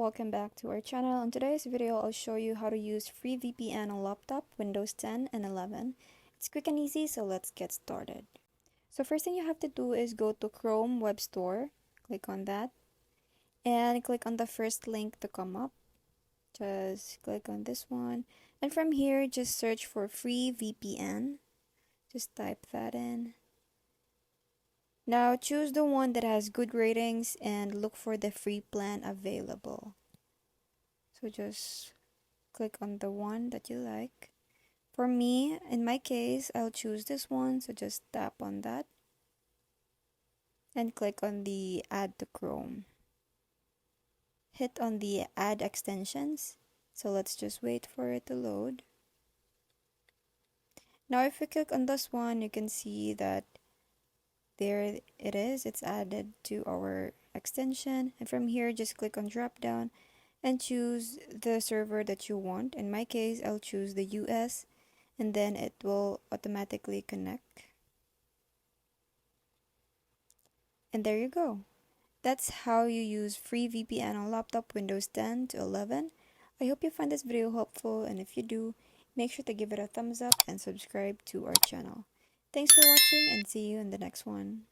welcome back to our channel. In today's video, I'll show you how to use free VPN on laptop, Windows 10 and 11. It's quick and easy, so let's get started. So first thing you have to do is go to Chrome Web Store, click on that, and click on the first link to come up. Just click on this one, and from here, just search for free VPN. Just type that in. Now choose the one that has good ratings and look for the free plan available. So just click on the one that you like. For me, in my case, I'll choose this one, so just tap on that and click on the Add to Chrome. Hit on the Add Extensions, so let's just wait for it to load. Now if you click on this one, you can see that there it is, it's added to our extension, and from here just click on drop down and choose the server that you want. In my case, I'll choose the US, and then it will automatically connect. And there you go. That's how you use free VPN on laptop Windows 10 to 11. I hope you find this video helpful, and if you do, make sure to give it a thumbs up and subscribe to our channel. Thanks for watching, and see you in the next one.